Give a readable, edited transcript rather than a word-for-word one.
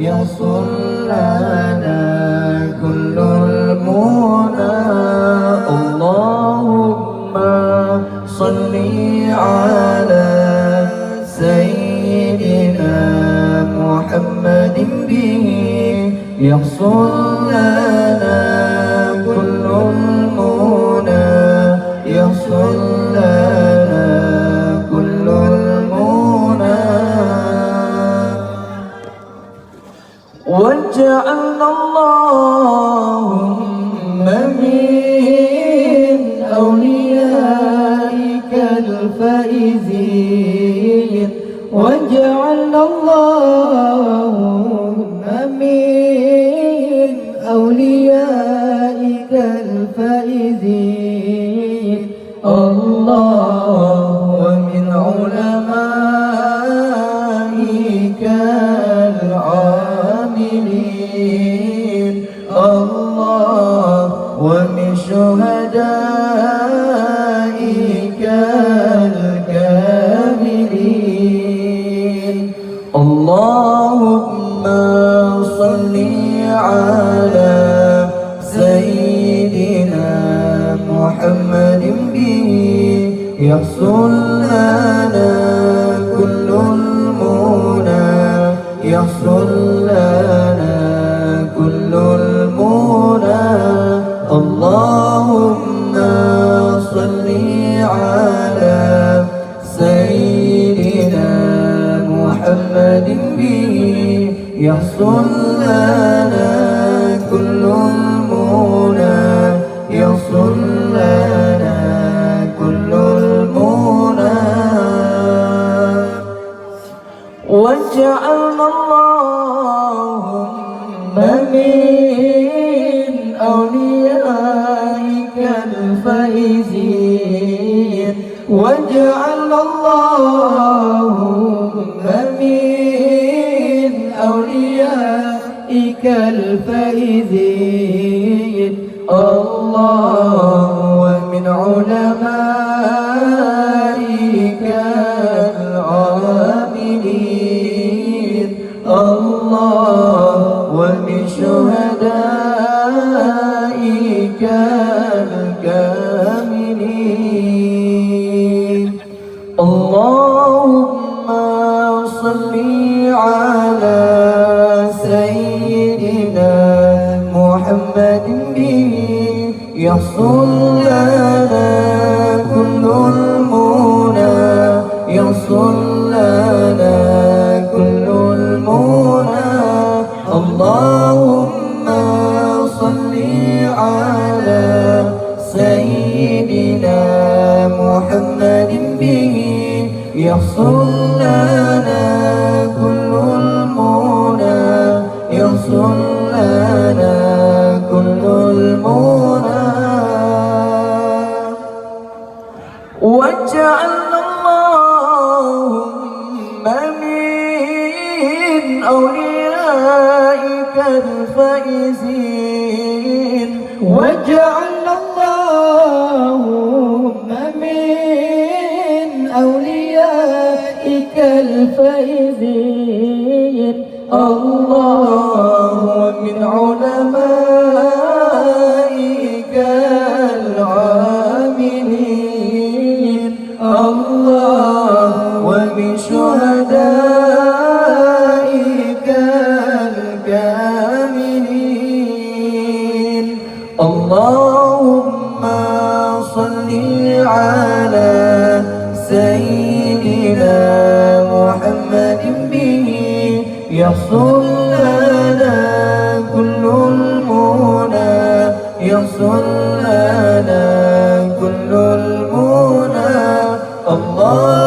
يحصل لنا كل المنى. اللهم صل على سيدنا محمد به يحصل لنا كل المنى. يحصل لنا كل المنى. واجعلنا اللهم من أوليائك الفائزين. واجعلنا اللهم من أوليائك الفائزين. الله ومن علمائك العاملين. الله ومن شهدائك الكاملين. اللهم صل على سيدنا محمد به يحصل لنا كل المنى. يحصل لنا كل المنى. اللهم صل على سيدنا محمد به يحصل لنا كل المنى. يحصل لنا كل المنى. واجعلنا اللهم من أوليائك الفائزين. واجعلنا اللهم من أوليائك الفائزين. الله ومن علمائك العاملين. الله ومن شهدائك الكاملين. اللهم صل على سيدنا محمد به يحصل لنا كل المنى. يحصل لنا كل المنى. اللهم صل على سيدنا محمد به يحصل لنا كل المنى. يحصل لنا كل المنى. واجعلنا اللهم من أوليائك الفائزين. واجعلنا اللهم من أوليائك الفائزين. الله ومن علمائك العاملين. الله ومن شهدائك الكاملين. اللهم صل على سيدنا محمد به يحصل لنا كل المنى. يحصل لنا كل المنى. الله